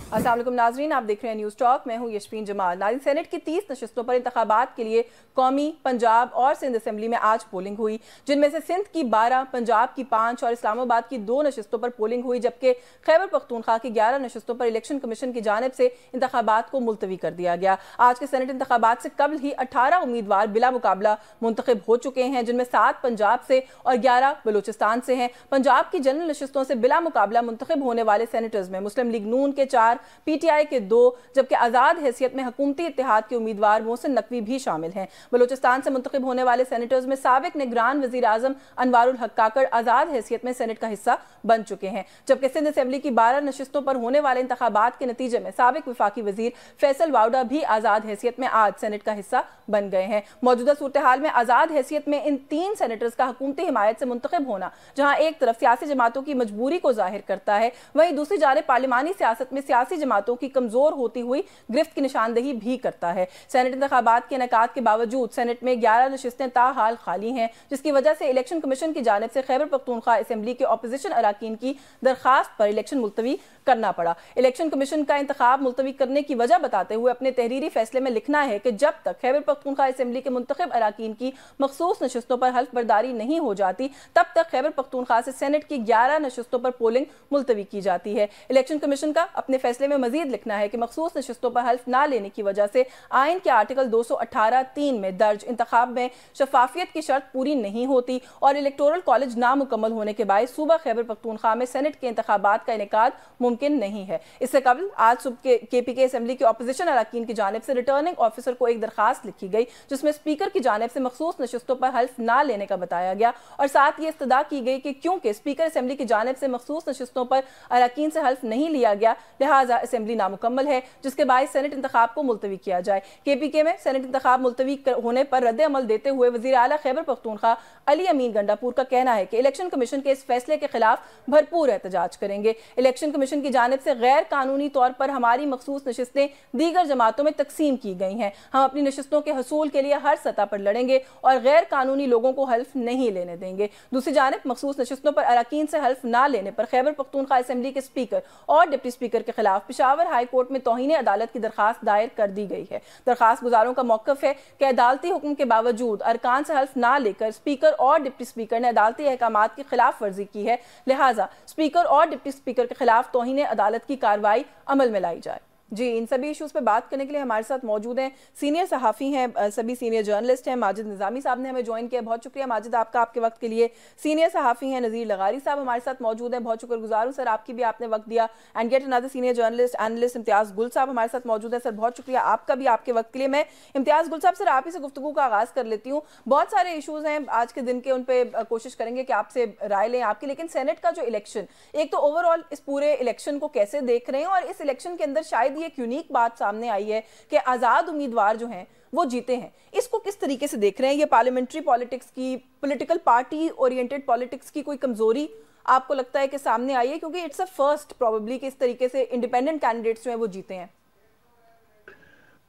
अस्सलाम वालेकुम नाजरीन, आप देख रहे हैं न्यूज़ टॉक। मैं हूं यशफीन जमाल। नाज़रीन, सेनेट की 30 नशिस्तों पर इंतखाबात के लिए कौमी, पंजाब और सिंध असम्बली में आज पोलिंग हुई, जिनमें से सिंध की 12, पंजाब की 5 और इस्लामाबाद की 2 नशिस्तों पर पोलिंग हुई, जबकि खैबर पख्तूनख्वा की 11 नशिस्तों पर इलेक्शन कमीशन की जानिब से इंतखाबात को मुलतवी कर दिया गया। आज के सेनेट इंतखाबात से कबल ही 18 उम्मीदवार बिला मुकाबला मुंतखब हो चुके हैं, जिनमें 7 पंजाब से और 11 बलूचिस्तान से हैं। पंजाब की जनरल नशिस्तों से बिला मुकाबला मुंतखब होने वाले सेनेटर्स में मुस्लिम लीग नून के 4, पीटीआई के 2, जबकि आजाद हैसियत में हुकूमती इत्तेहाद के उम्मीदवार मोहसिन नकवी भी शामिल हैं। बलूचिस्तान से मुंतखब होने वाले सेनेटर्स में साबिक निगरान वजीर आजम अनवारुल हक काकड़ आजाद हैसियत में सेनेट का हिस्सा बन चुके हैं, जबकि सिंध असेंबली की 12 नशिस्तों पर होने वाले इंतखाबात के नतीजे में साबिक वफाकी वजीर फैसल वाउडा भी आजाद हैसियत में आज सेनेट का हिस्सा बन गए हैं। मौजूदा सूरत हाल में आजाद हैसियत में इन 3 सेनेटर्स का हुकूमती हिमायत से मुंतखब होना जहां एक तरफ सियासी जमातों की मजबूरी को जाहिर करता है, वहीं दूसरी जानिब पार्लिमानी सियासत में सियासी जमातों की कमजोर होती हुई गिरफ्त की निशानदेही भी करता है। सेनेट इंतखाबात के इनेकाद के बावजूद सेनेट में 11 नशिस्तें ताहाल खाली हैं, जिसकी वजह से इलेक्शन कमीशन की जानिब से खैबर पख्तूनख्वा असेंबली के अपोजिशन अराकीन की दरखास्त पर इलेक्शन मुलतवी करना पड़ा। इलेक्शन कमीशन का इंतखाब मुलतवी करने की वजह बताते हुए अपने तहरीरी फैसले में लिखना है कि जब तक खैबर पख्तूनख्वा असेंबली के मुंतखब अराकीन की मखसूस नशिस्तों पर हल्फ बर्दारी नहीं हो जाती, तब तक खैबर पख्तूनख्वा से सेनेट की 11 नशिस्तों पर पोलिंग मुलतवी की जाती है। इलेक्शन कमीशन का अपने फैसले में मजीद लिखना है कि मखसूस नशिस्तों पर हल्फ ना लेने की वजह से आइन के आर्टिकल 218(3) में दर्ज इंतखाब में शफाफियत की शर्त पूरी नहीं होती और इलेक्टोरल कॉलेज नामुकम्मल होने के बायस सूबा खैबर पख्तूनख्वा में सेनेट के इंतखाबात का इनेकाद मुमकिन नहीं है। इससे कबल आज सुबह केपीके असेंबली के अपोजिशन अराकीन की जानिब से रिटर्निंग ऑफिसर को एक दरखास्त लिखी गई, जिसमें स्पीकर की जानिब से मखसूस नशिस्तों पर हल्फ ना लेने का बताया गया और साथ ये इस्तदा की गई कि क्योंकि स्पीकर असेंबली की जानिब से मखसूस नशिस्तों पर अराकीन से हल्फ नहीं लिया गया, लिहाजा असेंबली नामुकम्मल है, जिसके बायस सेनेट इंतखाब को मुलतवी किया जाए। केपीके में सेनेट इंतखाब मुलतवी होने पर रद्द अमल देते हुए वजीर आला खैबर पख्तूनख्वा अली अमीन गंडापुर का कहना है कि इलेक्शन कमीशन के इस फैसले के खिलाफ भरपूर एहतजाज करेंगे। इलेक्शन कमीशन की जानिब से गैर कानूनी तौर पर हमारी मखसूस नशिस्तें दीगर जमातों में तकसीम की गई हैं। हम अपनी नशिस्तों के हसूल के लिए हर सतह पर लड़ेंगे और गैर कानूनी लोगों को हल्फ नहीं लेने देंगे। दूसरी जानिब मखसूस नशिस्तों पर अराकीन से हल्फ ना लेने पर खैबर पख्तूनख्वा असेंबली के स्पीकर और डिप्टी स्पीकर के खिलाफ पेशावर हाई कोर्ट में तौहीन अदालत की दरखास्त दायर कर दी गई है। दरखास्त गुजारों का मौक़िफ़ है कि अदालती हुक्म के बावजूद अरकान से हल्फ ना लेकर स्पीकर और डिप्टी स्पीकर ने अदालती अहकामात की खिलाफ वर्जी की है, लिहाजा स्पीकर और डिप्टी स्पीकर के खिलाफ तौहीन अदालत की कार्रवाई अमल में लाई जाए। जी, इन सभी इशूज़ पे बात करने के लिए हमारे साथ मौजूद हैं सीनियर सहाफ़ी हैं, सभी सीनियर जर्नलिस्ट हैं। माजिद निज़ामी साहब ने हमें ज्वाइन किया, बहुत शुक्रिया माजिद आपका आपके वक्त के लिए। सीनियर सहाफ़ी हैं नज़ीर लगारी साहब हमारे साथ मौजूद हैं, बहुत शुक्रगुजार हूँ सर आपकी भी, आपने वक्त दिया। And get another senior journalist analyst Imtiaz Gul साहब हमारे साथ मौजूद है, सर बहुत शुक्रिया आपका भी आपके वक्त के लिए। मैं इम्तियाज़ गुल साहब सर आप ही से गुफ्तगू का आगाज़ कर लेती हूँ। बहुत सारे इशूज़ हैं आज के दिन के, उन पर कोशिश करेंगे कि आपसे राय लें आपकी, लेकिन सेनेट का जो इलेक्शन, एक तो ओवरऑल इस पूरे इलेक्शन को कैसे देख रहे हैं और इस इलेक्शन के अंदर शायद ये एक यूनिक बात सामने आई है कि आजाद उम्मीदवार जो हैं वो जीते हैं, इसको किस तरीके से देख रहे हैं? ये पार्लियामेंट्री पॉलिटिक्स की, पॉलिटिकल पार्टी ओरिएंटेड पॉलिटिक्स की कोई कमजोरी आपको लगता है कि सामने आई है, क्योंकि इट्स अ फर्स्ट प्रोबेबली कि इस तरीके से इंडिपेंडेंट कैंडिडेट्स जो हैं वो जीते हैं?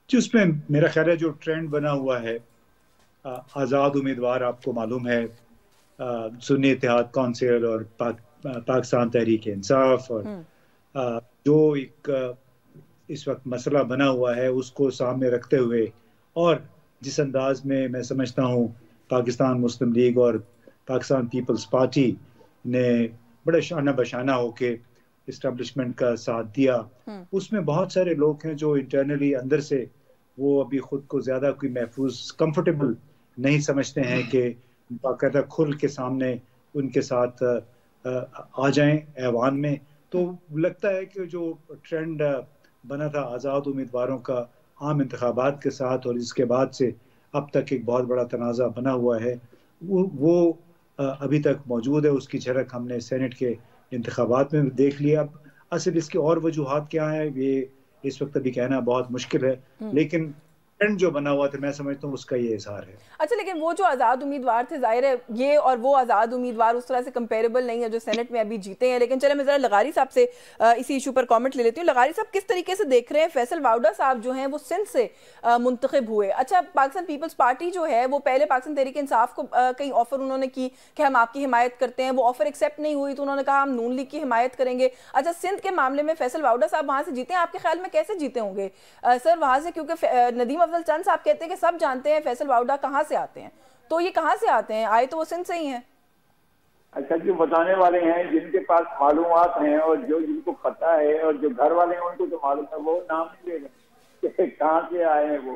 जी, उसमें मेरा ख्याल है जो ट्रेंड बना हुआ है, आज़ाद उम्मीदवार आपको मालूम है सुन्नी इत्तेहाद काउंसिल और पाकिस्तान तहरीक इंसाफ और जो एक इस वक्त मसला बना हुआ है उसको सामने रखते हुए और जिस अंदाज में मैं समझता हूँ पाकिस्तान मुस्लिम लीग और पाकिस्तान पीपल्स पार्टी ने बड़े शाना बशाना होके इस्टेब्लिशमेंट का साथ दिया, उसमें बहुत सारे लोग हैं जो इंटरनली अंदर से वो अभी खुद को ज़्यादा कोई महफूज कंफर्टेबल नहीं समझते हैं कि बाकायदा खुल के सामने उनके साथ आ जाएं ऐवान में। तो लगता है कि जो ट्रेंड बना था आज़ाद उम्मीदवारों का आम इंतखाबात के साथ और इसके बाद से अब तक एक बहुत बड़ा तनाज़ा बना हुआ है, वो अभी तक मौजूद है। उसकी झलक हमने सेनेट के इंतखाबात में देख लिया। अब असल इसकी और वजूहात क्या है ये इस वक्त अभी कहना बहुत मुश्किल है, लेकिन ट्रेंड जो बना हुआ था, मैं समझता हूँ उसका ये इजहार है। अच्छा, लेकिन वो जो आज़ाद उम्मीदवार थे, जाहिर है ये और वो आज़ाद उम्मीदवार उस तरह से कंपेरेबल नहीं है जो सेनेट में अभी जीते हैं। लेकिन चले मैं ज़रा लगारी साहब से इसी इशू पर कमेंट ले लेती हूँ। लगारी साहब, किस तरीके से देख रहे हैं फैसल वाउडा साहब जो हैं वो सिंध से मुंतखब हुए? अच्छा, पाकिस्तान पीपल्स पार्टी जो है वो पहले पाकिस्तान तहरीक इंसाफ को कई ऑफर उन्होंने की कि हम आपकी हिमायत करते हैं, वो ऑफर एक्सेप्ट नहीं हुई तो उन्होंने कहा हम नून लीग की हिमायत करेंगे। अच्छा, सिंध के मामले में फैसल वाउडा साहब वहाँ से जीते हैं, आपके ख्याल में कैसे जीते होंगे सर वहाँ से? क्योंकि नदीम अफजल चंद साहब कहते हैं कि सब जानते हैं फैसल वाउडा कहाँ से आते हैं, तो ये कहाँ से आते हैं? आए तो वो सिंध से ही हैं। अच्छा, जो बताने वाले हैं, जिनके पास मालूमात हैं और जो जिनको पता है और जो घर वाले हैं उनको तो मालूम है, वो नाम नहीं ले रहे कि कहाँ से आए हैं वो।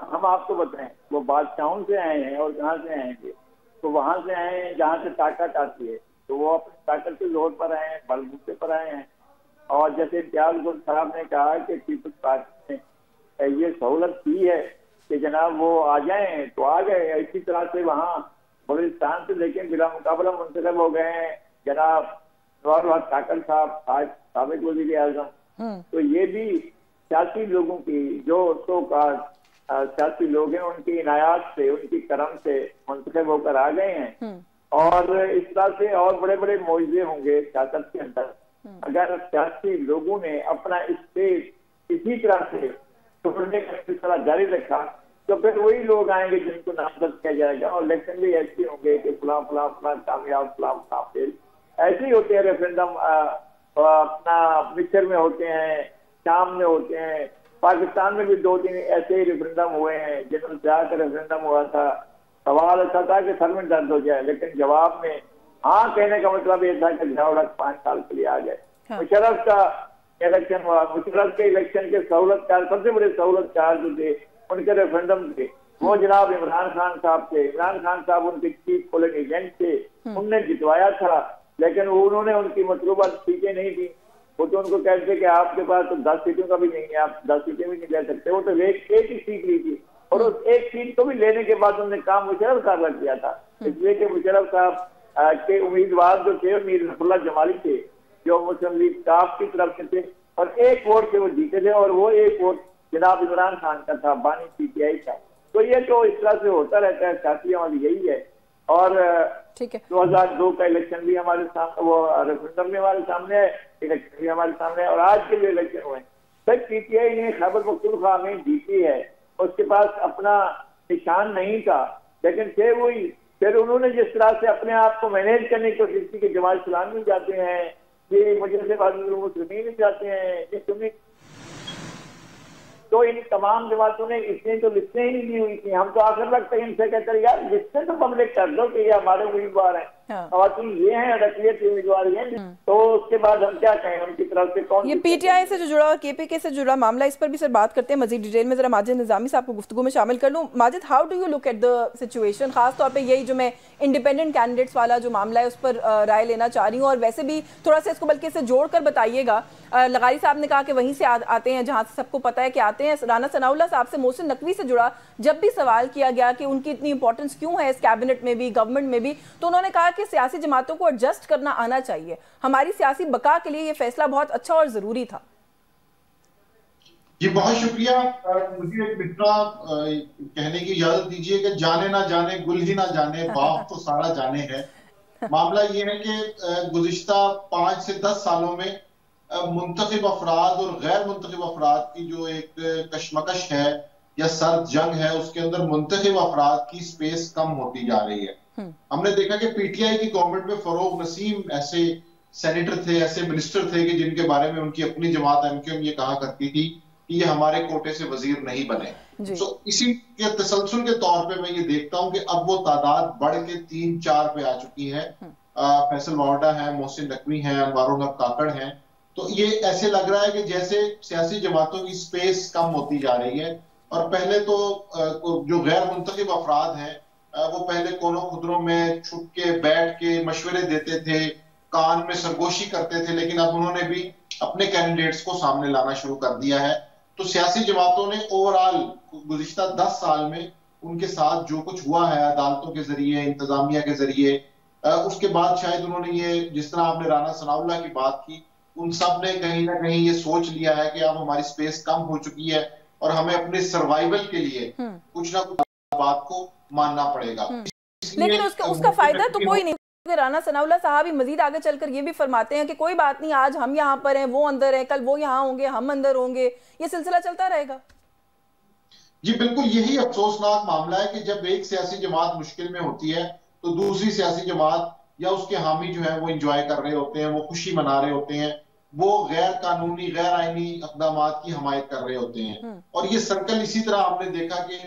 हम आपको बताएं, वो बादशाहों से आए हैं और कहाँ से आएंगे, तो वहां से आए हैं जहाँ से ताकत आती है, तो वो अपनी ताकत के जोर पर आए हैं, बलबूते पर आए हैं। और जैसे इम्तियाज गुल साहब ने कहा कि पीपल्स पार्टी ने ये सहूलत की है कि जनाब वो आ जाए तो आ गए। इसी तरह से वहाँ बलूचिस्तान से लेकिन बिला मुकाबला मुंतखब हो गए हैं जनाब नवाब ताकर साहब, आज साबिक वज़ीर आज़म। तो ये भी सियासी लोगों की जो सियासी लोग हैं उनकी इनायत से, उनकी करम से मुंतखब होकर आ गए हैं। और इस तरह से और बड़े बड़े मौजे होंगे सियासत के अंदर अगर सियासी लोगों ने अपना स्पेस इसी तरह से छोड़ने का सिलसिला जारी रखा, तो फिर वही लोग आएंगे जिनको नामजद किया जाएगा और इलेक्शन भी ऐसे होंगे कि फलां फलां फलां कामयाब, फलां फलां फेल। ऐसे ही होते हैं रेफरेंडम, अपना मिस्र में होते हैं, शाम में होते हैं, पाकिस्तान में भी 2-3 ऐसे ही रेफरेंडम हुए हैं जिनमें का रेफरेंडम हुआ था। सवाल ऐसा था कि सर में दर्द हो जाए, लेकिन जवाब में हाँ कहने का मतलब ये था कि झावड़ा 5 साल के लिए आ गए। मुशर्रफ का इलेक्शन हुआ, मुशर्रफ के इलेक्शन के सहूलतकार, सबसे बड़े सहूलतकार जो थे उनके रेफरेंडम थे वो जनाब इमरान खान साहब थे। इमरान खान साहब उनके चीफ पोलिंग एजेंट थे, उनने जितवाया था, लेकिन उन्होंने उनकी मतलूबा सीटें नहीं दी। वो तो उनको कहते कि आपके पास तो 10 सीटों का भी नहीं है, आप 10 सीटें भी नहीं ले सकते। वो तो एक ही सीट ली थी और उस एक सीट को भी लेने के बाद उन्होंने काम मुशर्रफ साहब रख दिया था, इसलिए कि मुशर्रफ साहब के उम्मीदवार जो थे मीर रफुल्ला जमाली थे जो मुस्लिम लीग काफ की तरफ से थे और एक वोट से वो जीते थे और वो एक वोट जनाब इमरान खान का था, बानी पीटीआई का। तो ये तो इस तरह से होता रहता है, सियासी अमल यही है। और 2002 का इलेक्शन भी हमारे सामने, वो रेफरेंडम भी हमारे सामने है, इलेक्शन भी हमारे सामने है और आज के जो इलेक्शन हुए सर पीटीआई ने खैबर पख्तूनख्वा में जीती है, उसके पास अपना निशान नहीं था, लेकिन फिर उन्होंने जिस तरह से अपने आप को मैनेज करने की कोशिश की कि जमात इस्लामी जाते हैं, ये मजलिस मुस्लिमीन जाते हैं, ये सुन्नी, तो इन तमाम जमातों ने इसने तो लिस्टें ही नहीं दी हुई थी। हम तो आखिर लगता है इनसे कहते हैं यार लिस्टें तो पब्लिक कर दो कि ये हमारे उम्मीदवार हैं, खातून ये हैं, अदलियत के उम्मीदवार ये हैं, तो उसके बाद हम क्या कहें उनकी तरफ से कौन। ये पीटीआई से जो जुड़ा और केपीके से जुड़ा मामला, इस पर भी सर बात करते हैं मजीद डिटेल में। जरा माजिद निजामी साहब को गुफ्तगू में शामिल कर लूँ। Majid, how do you look at the situation, खास तौर पे यही जो मैं इंडिपेंडेंट कैंडिडेट्स वाला जो मामला है उस पर राय लेना चाह रही हूँ, और वैसे भी थोड़ा सा इसको बल्कि इससे जोड़ कर बताइएगा। लगारी साहब ने कहा कि वहीं से आते हैं जहाँ से सबको पता है कि आते हैं। राना सनाउल्लाह साहब से मोहसिन नकवी से जुड़ा जब भी सवाल किया गया कि उनकी इतनी इंपॉर्टेंस क्यों है इस कैबिनेट में भी, गवर्नमेंट में भी, तो उन्होंने कहा कि सियासी जमातों को एडजस्ट करना आना चाहिए, हमारी सियासी बका के लिए ये फैसला बहुत अच्छा और जरूरी था। जी बहुत शुक्रिया। मुझे एक मित्रा कहने की इजाजत दीजिए कि जाने ना जाने गुल ही ना जाने, बाप तो सारा जाने है। मामला ये है कि गुज़िश्ता 5 से 10 सालों में मुंतखब अफराद और गैर मुंतखब अफराद की जो एक कशमकश है या सर्द जंग है, उसके अंदर मुंतखब अफराद की स्पेस कम होती जा रही है। हमने देखा कि पीटीआई की गवर्नमेंट में फरोग नसीम ऐसे सेनेटर थे, ऐसे मिनिस्टर थे कि जिनके बारे में उनकी अपनी जमात एमक्यूएम ये कहा करती थी कि ये हमारे कोटे से वजीर नहीं बने। तो इसी के तसलसल के तौर पे मैं ये देखता हूं कि अब वो तादाद बढ़ के 3-4 पे आ चुकी है। फैसल वाउडा है, मोहसिन नकवी है, अनवारुल हक काकड़ हैं। तो ये ऐसे लग रहा है कि जैसे सियासी जमातों की स्पेस कम होती जा रही है। और पहले तो जो गैर मुंतखब अफराद हैं वो पहले कोनों खुदरों में छुप के बैठ के मशवरे देते थे, कान में सरगोशी करते थे, लेकिन अब उन्होंने भी अपने कैंडिडेट्स को सामने लाना शुरू कर दिया है। तो सियासी जमातों ने ओवरऑल गुज़िश्ता 10 साल में उनके साथ जो कुछ हुआ है अदालतों के जरिए, इंतजामिया के जरिए, उसके बाद शायद उन्होंने ये, जिस तरह आपने राना सनाउल्लाह की बात की, उन सब ने कहीं ना कहीं ये सोच लिया है कि अब हमारी स्पेस कम हो चुकी है, और हमें अपने सर्वाइवल के लिए कुछ ना कुछ बात को मानना पड़ेगा। लेकिन उसका फायदा तो कोई नहीं। राना सनाउल्लाह साहब ही मजीद आगे चलकर ये भी फरमाते हैं कि कोई बात नहीं, आज हम यहाँ पर हैं, वो अंदर हैं, कल वो यहाँ होंगे, हम अंदर होंगे, ये सिलसिला चलता रहेगा। जी बिल्कुल, यही अफसोसनाक मामला है कि जब एक सियासी जमात मुश्किल में होती है तो दूसरी सियासी जमात या उसके हामी जो है वो इंजॉय कर रहे होते हैं, वो खुशी मना रहे होते हैं, वो गैर कानूनी गैर आईनी इकदाम की हमायत कर रहे होते हैं। और ये सर्कल इसी तरह आपने देखा कि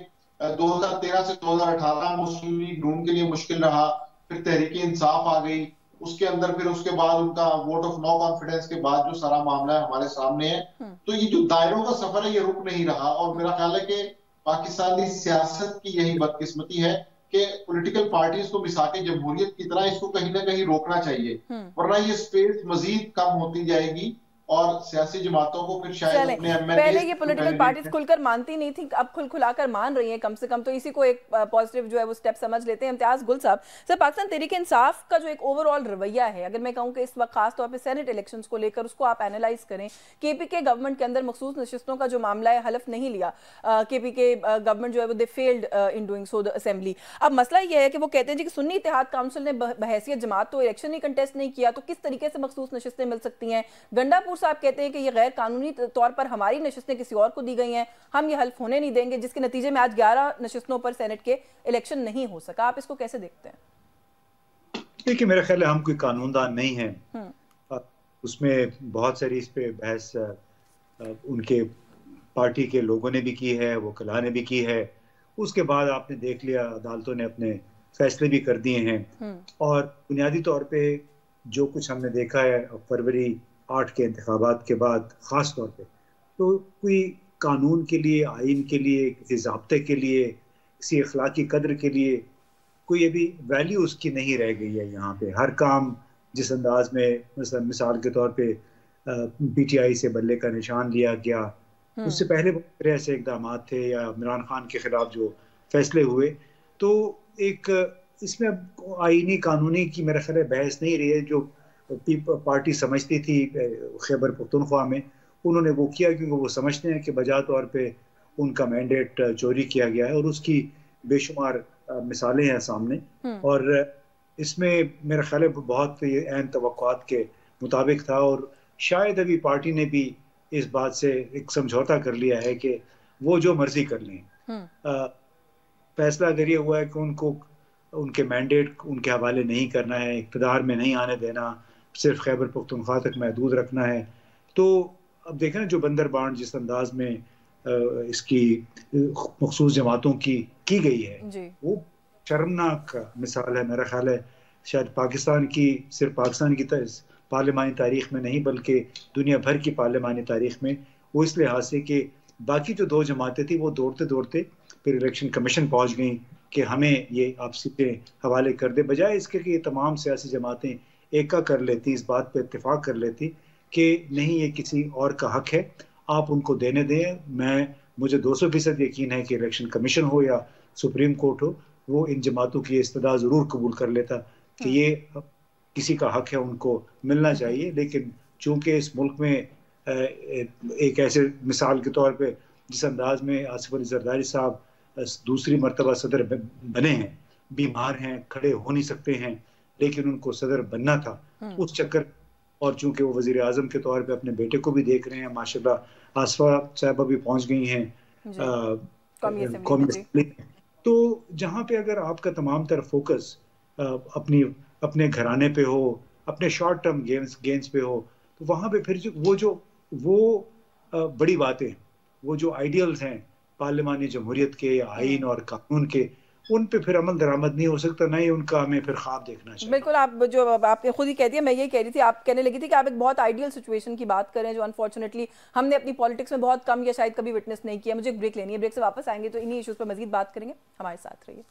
2013 से 2018 मुस्लिम लीग नून के लिए मुश्किल रहा, फिर तहरीक इंसाफ आ गई उसके अंदर, फिर उसके बाद उनका वोट ऑफ नो कॉन्फिडेंस के बाद जो सारा मामला है हमारे सामने है। तो ये जो दायरों का सफर है ये रुक नहीं रहा, और मेरा ख्याल है कि पाकिस्तानी सियासत की यही बदकिस्मती है कि पॉलिटिकल पार्टीज को मिसाके जमहूरियत की तरह इसको कहीं ना कहीं रोकना चाहिए, वरना ये स्पेस मजीद कम होती जाएगी और सियासी जमातों को फिर शायद अपने पहले ये पॉलिटिकल पार्टीज खुलकर मानती नहीं थी, अब खुलाकर मान रही हैं कम से कम, तो इसी को एक पॉजिटिव जो है वो स्टेप समझ लेते हैं। इम्तियाज गुल साहब, सर पाकिस्तान तहरीक इंसाफ का जो एक ओवरऑल रवैया है, अगर मैं कहूँ कि इस वक्त खास तौर पे सेनेट इलेक्शंस को लेकर उसको आप एनालाइज करें, केपीके गवर्नमेंट के अंदर मखसूस नशिस्तों का जो मामला है हलफ नहीं लिया, केपीके गवर्नमेंट जो है वो they failed in doing so the assembly. अब मसला ये है कि वो कहते हैं जी कि सुन्नी इत्तेहाद काउंसिल ने बहैसियत जमात तो इलेक्शन ही कंटेस्ट नहीं किया, तो किस तरीके से मखसूस नशिस्तें मिल सकती हैं। गंडापुर साहब कहते हैं कि ये गैर कानूनी तौर पर हमारी नशिस्तें किसी और को दी गई हैं, हम ये हल्फ होने नहीं देंगे, जिसके नतीजे में आज 11 नशिस्तों पर सेनेट के इलेक्शन नहीं हो सका। आप इसको कैसे देखते हैं? देखिए, मेरा ख्याल है हम कोई कानूनदान नहीं है, उसमें बहुत सारी इस पे बहस उनके पार्टी के लोगों ने भी की है, वकीलां ने भी की है। उसके बाद आपने देख लिया अदालतों ने अपने फैसले भी कर दिए हैं, और बुनियादी तौर पे जो कुछ हमने देखा है फरवरी 8 के इंतखाबात के बाद ख़ास तौर पे, तो कोई कानून के लिए, आइन के लिए, किसी ज़ाब्ते के लिए, किसी अखलाकी कद्र के लिए कोई अभी वैल्यू उसकी नहीं रह गई है। यहाँ पे हर काम जिस अंदाज में, मिसाल के तौर पे PTI से बल्ले का निशान लिया गया, उससे पहले बहुत तरह ऐसे इक़दाम थे, या इमरान खान के खिलाफ जो फैसले हुए, तो एक इसमें आइनी कानूनी की मेरा ख्याल है बहस नहीं रही है। जो पार्टी समझती थी खैबर पख्तूनख्वा में, उन्होंने वो किया क्योंकि वो समझते हैं कि बजा तौर पे उनका मैंडेट चोरी किया गया है, और उसकी बेशुमार मिसालें हैं सामने। और इसमें मेरा ख्याल है बहुत ऐन तवक्कुआत के मुताबिक था, और शायद अभी पार्टी ने भी इस बात से एक समझौता कर लिया है कि वो जो मर्जी कर लें। फैसला अगर ये हुआ है कि उनको उनके मैंडेट उनके हवाले नहीं करना है, इक़्तिदार में नहीं आने देना, सिर्फ खैबर पख्तूनख्वा तक महदूद रखना है, तो अब देखें ना जो बंदरबांट जिस अंदाज में इसकी मखसूस जमातों की गई है, वो शर्मनाक मिसाल है। मेरा ख्याल है शायद पाकिस्तान की, सिर्फ पाकिस्तान की पार्लिमानी तारीख में नहीं बल्कि दुनिया भर की पार्लिमानी तारीख में, वो इस लिहाज से कि बाकी जो 2 जमातें थी वो दौड़ते दौड़ते फिर इलेक्शन कमीशन पहुंच गई कि हमें ये आपसी के हवाले कर दे, बजाय इसके कि ये तमाम सियासी जमातें एका कर लेती, इस बात पे इत्तेफाक कर लेती कि नहीं, ये किसी और का हक है, आप उनको देने दें। मुझे 200% यकीन है कि इलेक्शन कमीशन हो या सुप्रीम कोर्ट हो, वो इन जमातों की इस्तदा ज़रूर कबूल कर लेता कि ये किसी का हक है, उनको मिलना चाहिए। लेकिन चूंकि इस मुल्क में एक ऐसे मिसाल के तौर पे जिस अंदाज में आसिफ अली जरदारी साहब दूसरी मरतबा सदर बने हैं, बीमार हैं, खड़े हो नहीं सकते हैं, लेकिन उनको सदर बनना था, उस चक्कर, और चूंकि वो वजीर आजम के तौर पे अपने बेटे को भी देख रहे हैं, माशाल्लाह आसफा साहिबा भी पहुंच गई हैं कौमी असेंबली, तो जहाँ पे अगर आपका तमाम तरह फोकस अपने घराने पे हो, अपने शॉर्ट टर्म गेम्स पे हो, तो वहाँ पे फिर वो बड़ी बातें, वो जो आइडियल्स हैं पार्लिमानी जमहूरियत के या आइन और कानून के, उन पे फिर अमल दरामद नहीं हो सकता, नहीं उनका हमें फिर ख्वाब देखना चाहिए। बिल्कुल, आप जो आपने खुद ही कह दिया, मैं यही कह रही थी, आप कहने लगी थी कि आप एक बहुत आइडियल सिचुएशन की बात करें जो अनफॉर्चुनेटली हमने अपनी पॉलिटिक्स में बहुत कम या शायद कभी विटनेस नहीं किया। मुझे एक ब्रेक लेनी है, ब्रेक से वापस आएंगे तो इन्हीं इश्यूज पर मजीद बात करेंगे, हमारे साथ रहिए।